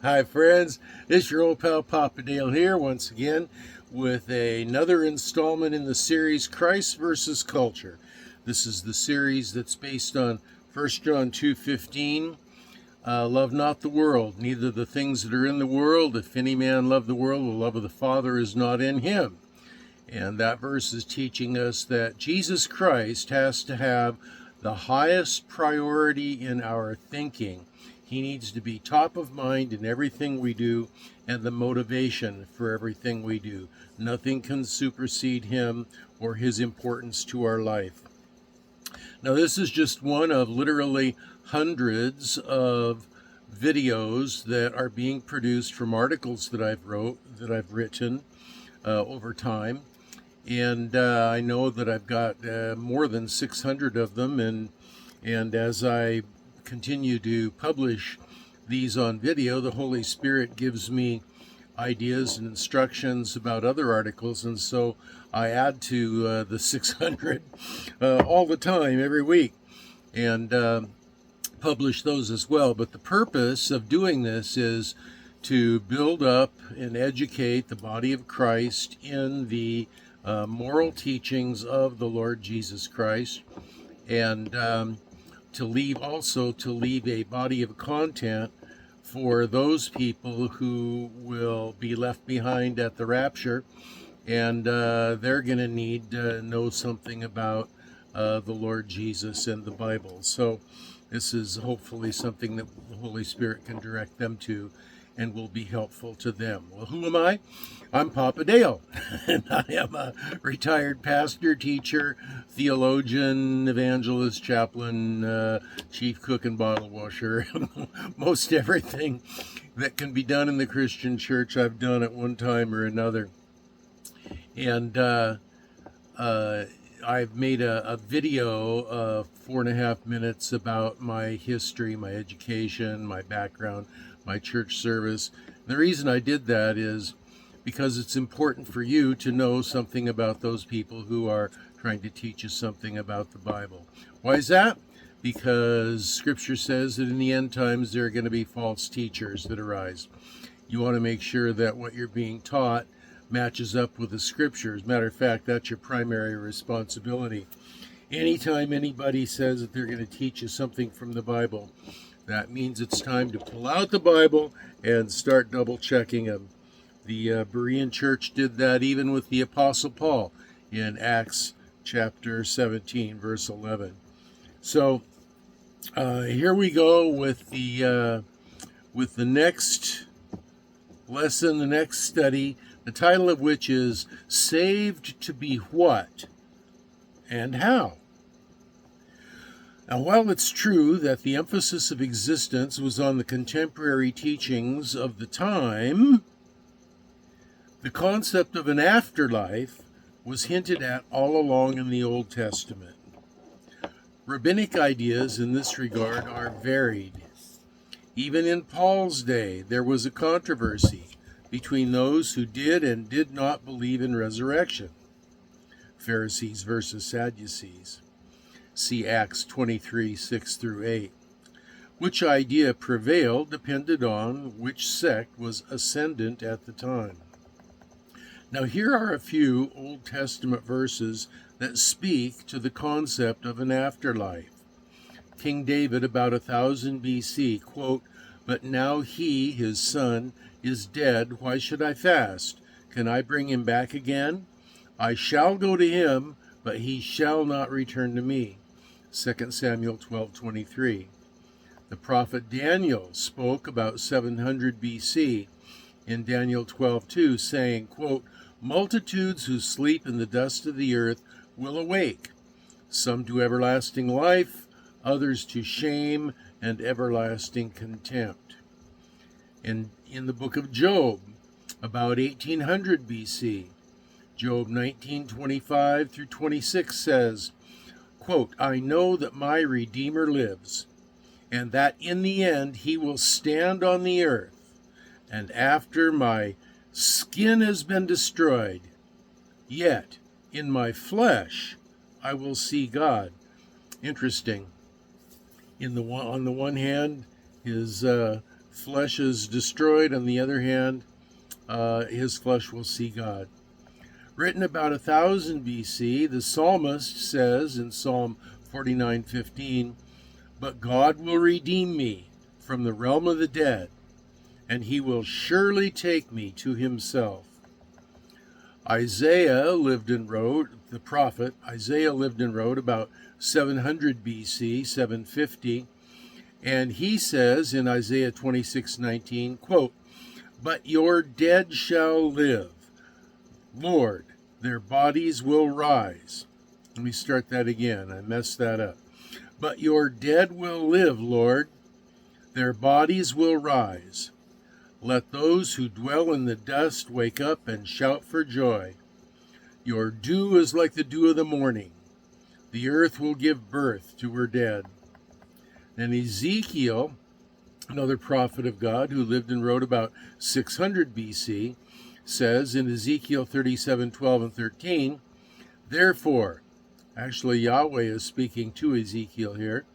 Hi, friends. It's your old pal Papa Dale here once again with another installment in the series Christ versus Culture. This is the series that's based on 1 John 2:15. Love not the world, neither the things that are in the world. If any man love the world, the love of the Father is not in him. And that verse is teaching us that Jesus Christ has to have the highest priority in our thinking. He needs to be top of mind in everything we do and the motivation for everything we do. Nothing can supersede him or his importance to our life. Now, this is just one of literally hundreds of videos that are being produced from articles that I've written over time. And I know that I've got more than 600 of them, and as I continue to publish these on video, the Holy Spirit gives me ideas and instructions about other articles, and so I add to the 600 all the time, every week, and publish those as well. But the purpose of doing this is to build up and educate the body of Christ in the moral teachings of the Lord Jesus Christ, and to leave a body of content for those people who will be left behind at the rapture, and they're going to need to know something about the Lord Jesus and the Bible. So this is hopefully something that the Holy Spirit can direct them to and will be helpful to them. Well, who am I? I'm Papa Dale, and I am a retired pastor, teacher, theologian, evangelist, chaplain, chief cook, and bottle washer. Most everything that can be done in the Christian church, I've done at one time or another. And I've made a video of 4.5 minutes about my history, my education, my background, my church service. And the reason I did that is because it's important for you to know something about those people who are trying to teach you something about the Bible. Why is that? Because Scripture says that in the end times there are going to be false teachers that arise. You want to make sure that what you're being taught matches up with the Scripture. As a matter of fact, that's your primary responsibility. Anytime anybody says that they're going to teach you something from the Bible, that means it's time to pull out the Bible and start double checking them. The Berean church did that even with the Apostle Paul in Acts chapter 17, verse 11. So here we go with the next lesson, the next study, the title of which is Saved to Be What and How. Now, while it's true that the emphasis of existence was on the contemporary teachings of the time, the concept of an afterlife was hinted at all along in the Old Testament. Rabbinic ideas in this regard are varied. Even in Paul's day, there was a controversy between those who did and did not believe in resurrection. Pharisees versus Sadducees. See Acts 23, 6 through 8. Which idea prevailed depended on which sect was ascendant at the time. Now, here are a few Old Testament verses that speak to the concept of an afterlife. King David, about 1000 BC, quote, "But now he, his son, is dead. Why should I fast? Can I bring him back again? I shall go to him, but he shall not return to me." 2 Samuel 12:23. The prophet Daniel spoke about 700 BC in Daniel 12:2, saying, quote, "Multitudes who sleep in the dust of the earth will awake, some to everlasting life, others to shame and everlasting contempt." And in the book of Job, about 1800 BC, Job 19:25 through 26 says, quote, "I know that my Redeemer lives, and that in the end he will stand on the earth, and after my skin has been destroyed, yet in my flesh I will see God." Interesting. On the one hand, His flesh is destroyed. On the other hand, his flesh will see God. Written about 1000 BC, the psalmist says in Psalm 49:15, "But God will redeem me from the realm of the dead, and he will surely take me to himself." Isaiah lived and wrote, the prophet Isaiah lived and wrote about 700 BC, 750, and he says in Isaiah 26:19, quote, "But your dead shall live, Lord, their bodies will rise." Let me start that again. I messed that up. "But your dead will live, Lord, their bodies will rise. Let those who dwell in the dust wake up and shout for joy. Your dew is like the dew of the morning. The earth will give birth to her dead." And Ezekiel, another prophet of God who lived and wrote about 600 BC, says in Ezekiel 37:12 and 13, "Therefore," actually Yahweh is speaking to Ezekiel here,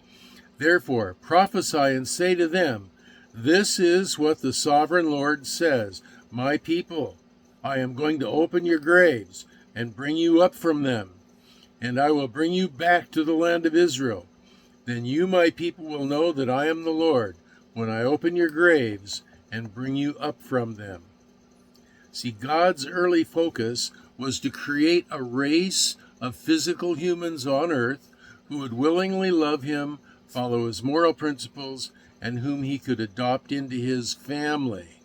"Therefore prophesy and say to them, this is what the sovereign Lord says, my people, I am going to open your graves and bring you up from them, and I will bring you back to the land of Israel. Then you, my people, will know that I am the Lord when I open your graves and bring you up from them." See, God's early focus was to create a race of physical humans on earth who would willingly love him, follow his moral principles, and whom he could adopt into his family.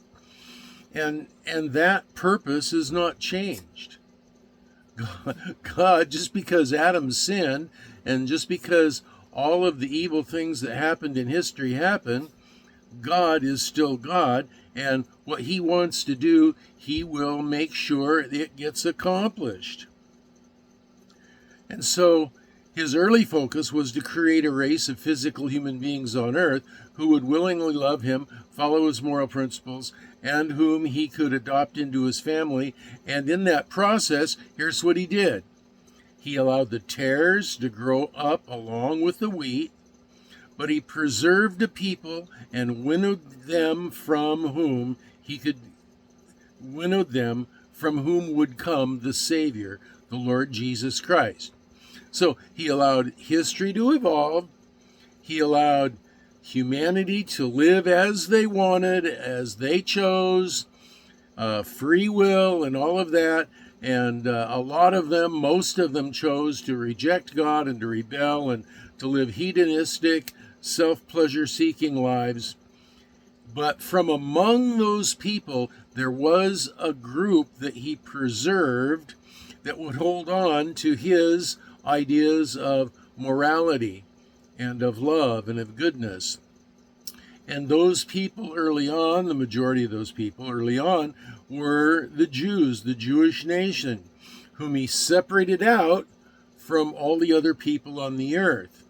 And that purpose is not changed. God, just because Adam sinned, and just because all of the evil things that happened in history happened, God is still God, and what he wants to do, he will make sure it gets accomplished. And so his early focus was to create a race of physical human beings on earth who would willingly love him, follow his moral principles, and whom he could adopt into his family. And in that process, here's what he did. He allowed the tares to grow up along with the wheat, but he preserved a people and winnowed them from whom would come the Savior, the Lord Jesus Christ. So he allowed history to evolve. He allowed humanity to live as they wanted, as they chose, free will and all of that. And a lot of them, most of them, chose to reject God and to rebel and to live hedonistic, self-pleasure seeking lives. But from among those people, there was a group that he preserved that would hold on to his ideas of morality and of love and of goodness. And those people early on, the majority of those people early on, were the Jews, the Jewish nation, whom he separated out from all the other people on the earth.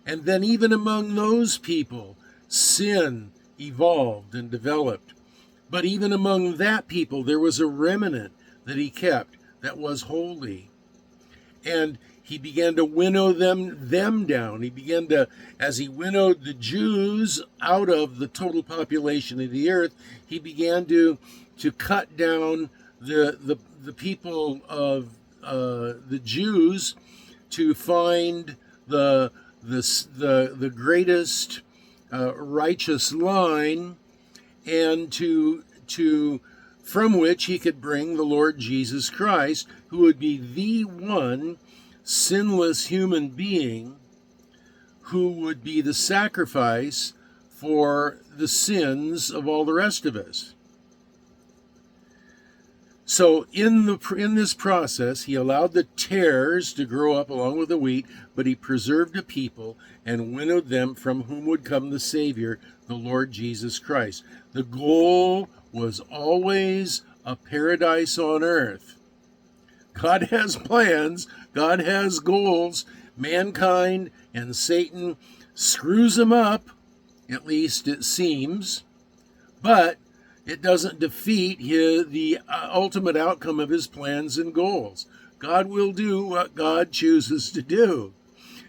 And then even among those people, sin evolved and developed. But even among that people, there was a remnant that he kept that was holy. And he began to winnow them down. He began to, as he winnowed the Jews out of the total population of the earth, he began to cut down the people of the Jews to find the greatest righteous line, and to from which he could bring the Lord Jesus Christ, who would be the one sinless human being who would be the sacrifice for the sins of all the rest of us. So in this process, he allowed the tares to grow up along with the wheat, but he preserved a people and winnowed them from whom would come the Savior, the Lord Jesus Christ. The goal was always a paradise on earth. God has plans. God has goals. Mankind and Satan screws them up, at least it seems, but it doesn't defeat the ultimate outcome of his plans and goals. God will do what God chooses to do.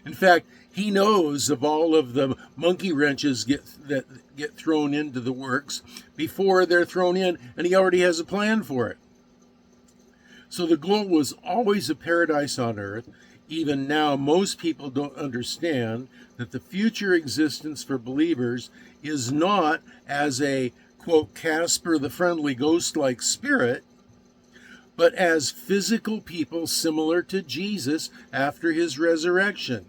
In fact, He knows of all of the monkey wrenches that get thrown into the works before they're thrown in, and he already has a plan for it. So the goal was always a paradise on earth. Even now, most people don't understand that the future existence for believers is not as a, quote, Casper the Friendly Ghost-like spirit, but as physical people similar to Jesus after his resurrection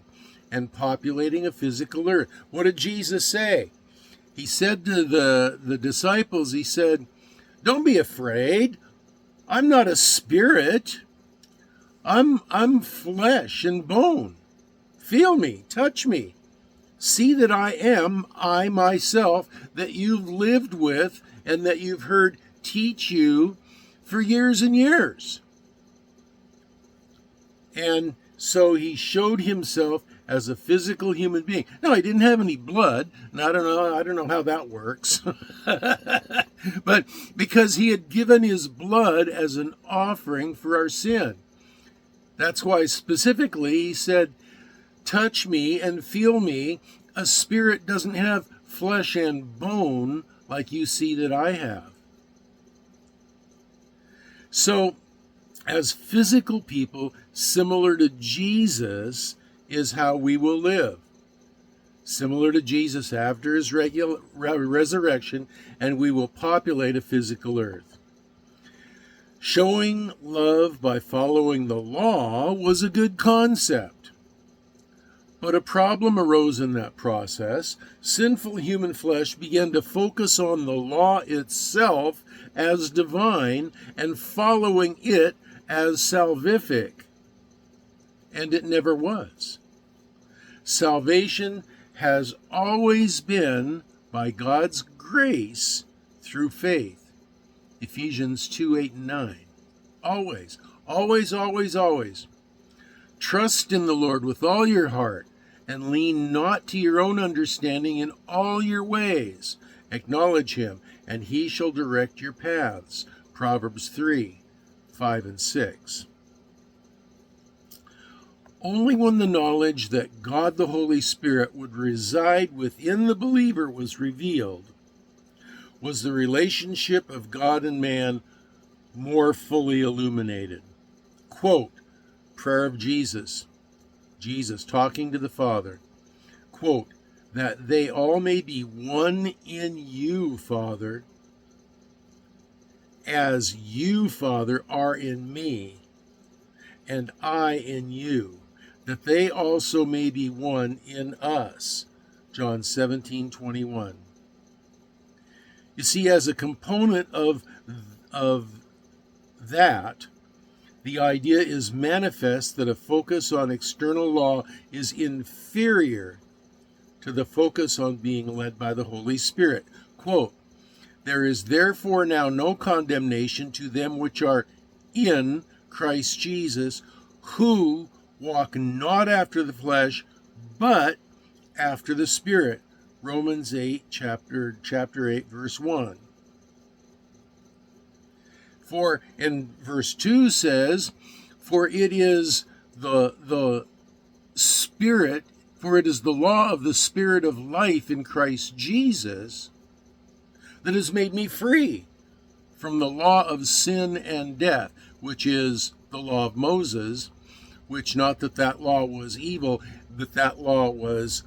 and populating a physical earth. What did Jesus say? He said to the disciples, he said, "Don't be afraid. I'm not a spirit. I'm flesh and bone. Feel me, touch me. See that I am I myself that you've lived with and that you've heard teach you for years and years." And so he showed himself as a physical human being. Now, he didn't have any blood, and I don't know how that works. But because he had given his blood as an offering for our sin. That's why specifically he said, "Touch me and feel me." A spirit doesn't have flesh and bone like you see that I have. So, as physical people similar to Jesus is how we will live. Similar to Jesus after his resurrection, and we will populate a physical earth. Showing love by following the law was a good concept. But a problem arose in that process. Sinful human flesh began to focus on the law itself as divine and following it as salvific. And it never was. Salvation has always been by God's grace through faith. Ephesians 2:8-9. Always, always, always, always. Trust in the Lord with all your heart, and lean not to your own understanding in all your ways. Acknowledge him, and he shall direct your paths. Proverbs 3:5-6. Only when the knowledge that God the Holy Spirit would reside within the believer was revealed was the relationship of God and man more fully illuminated. Quote, prayer of Jesus talking to the Father, quote, "that they all may be one in you, Father, as you, Father, are in me, and I in you, that they also may be one in us." John 17:21. You see, as a component of that, the idea is manifest that a focus on external law is inferior to the focus on being led by the Holy Spirit. Quote, "There is therefore now no condemnation to them which are in Christ Jesus, who walk not after the flesh, but after the Spirit." Romans 8, chapter 8, verse 1. For in verse 2 says, "For it is the Spirit, for it is the law of the Spirit of life in Christ Jesus that has made me free from the law of sin and death," which is the law of Moses, which not that law was evil, but that law was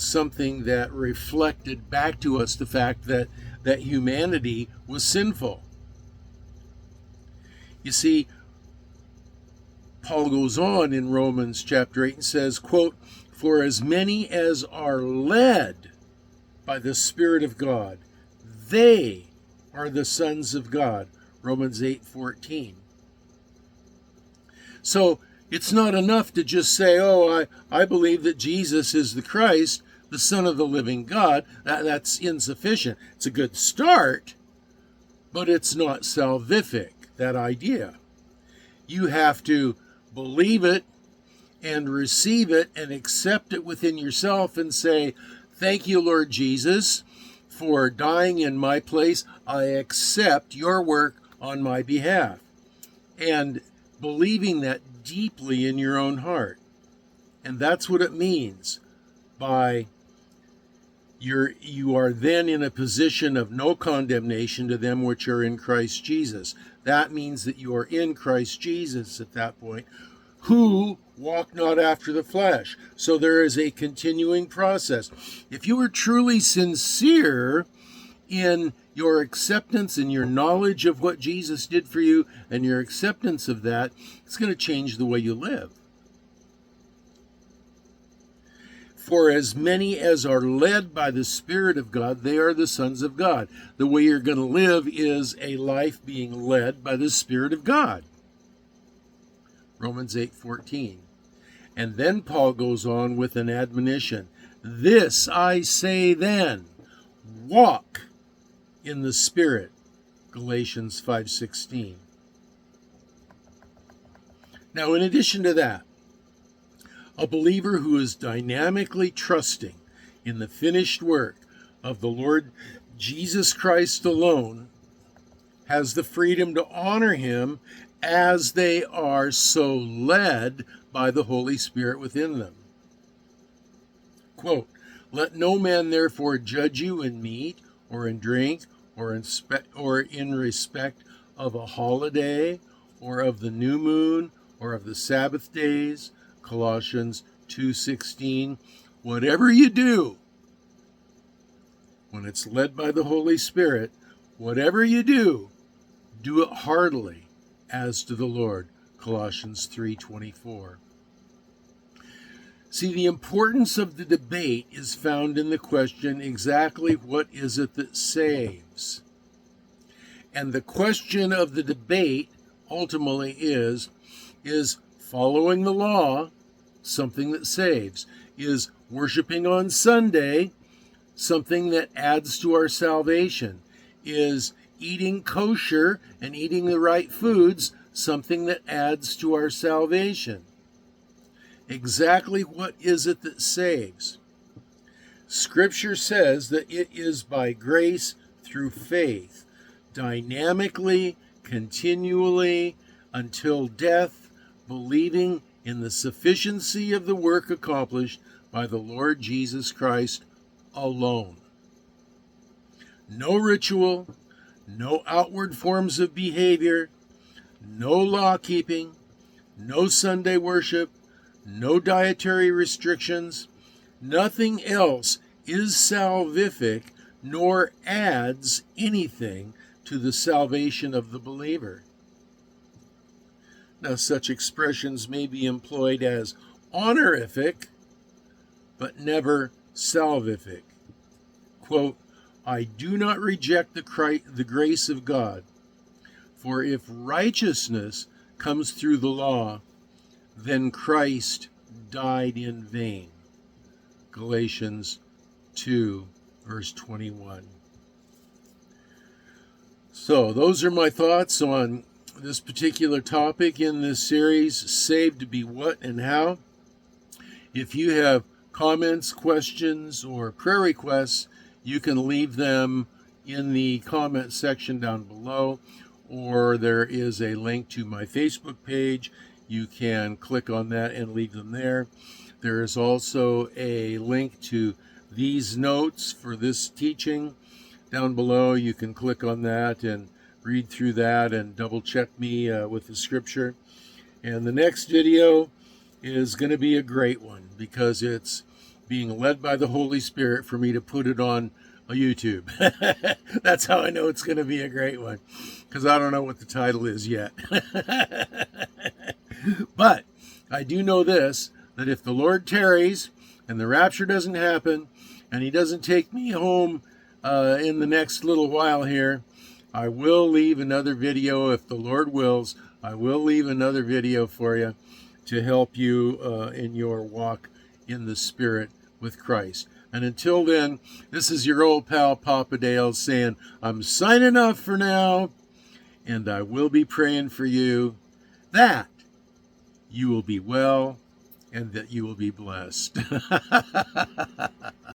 something that reflected back to us the fact that humanity was sinful. You see, Paul goes on in Romans chapter 8 and says, quote, "For as many as are led by the Spirit of God, they are the sons of God." Romans 8:14. So it's not enough to just say, "Oh, I believe that Jesus is the Christ, the Son of the living God." That's insufficient. It's a good start, but it's not salvific, that idea. You have to believe it and receive it and accept it within yourself and say, "Thank you, Lord Jesus, for dying in my place. I accept your work on my behalf." And believing that deeply in your own heart. And that's what it means by you are then in a position of no condemnation to them which are in Christ Jesus. That means that you are in Christ Jesus at that point, who walk not after the flesh. So there is a continuing process. If you are truly sincere in your acceptance and your knowledge of what Jesus did for you and your acceptance of that, it's going to change the way you live. For as many as are led by the Spirit of God, they are the sons of God. The way you're going to live is a life being led by the Spirit of God. Romans 8:14. And then Paul goes on with an admonition. This I say then, walk in the Spirit. Galatians 5:16. Now, in addition to that, a believer who is dynamically trusting in the finished work of the Lord Jesus Christ alone has the freedom to honor him as they are so led by the Holy Spirit within them. Quote, let no man therefore judge you in meat or in drink or in respect of a holiday or of the new moon or of the Sabbath days, Colossians 2:16. Whatever you do, when it's led by the Holy Spirit, whatever you do it heartily as to the Lord, Colossians 3:24. See, the importance of the debate is found in the question, exactly what is it that saves? And the question of the debate ultimately is following the law something that saves? Is worshiping on Sunday something that adds to our salvation? Is eating kosher and eating the right foods something that adds to our salvation? Exactly what is it that saves? Scripture says that it is by grace through faith, dynamically, continually, until death, believing in the sufficiency of the work accomplished by the Lord Jesus Christ alone. No ritual, no outward forms of behavior, no law keeping, no Sunday worship, no dietary restrictions. Nothing else is salvific nor adds anything to the salvation of the believer. Now, such expressions may be employed as honorific, but never salvific. Quote, I do not reject the grace of God, for if righteousness comes through the law, then Christ died in vain. Galatians 2, verse 21. So, those are my thoughts on this particular topic in this series, Saved to Be What and How. If you have comments, questions, or prayer requests, you can leave them in the comment section down below, or there is a link to my Facebook page. You can click on that and leave them there. There is also a link to these notes for this teaching down below. You can click on that and read through that and double check me with the scripture. And the next video is going to be a great one because it's being led by the Holy Spirit for me to put it on a YouTube. That's how I know it's going to be a great one, because I don't know what the title is yet. But I do know this, that if the Lord tarries and the rapture doesn't happen and he doesn't take me home in the next little while here, I will leave another video. If the Lord wills, I will leave another video for you to help you in your walk in the Spirit with Christ. And until then, this is your old pal Papa Dale saying, I'm signing off for now, and I will be praying for you that you will be well and that you will be blessed.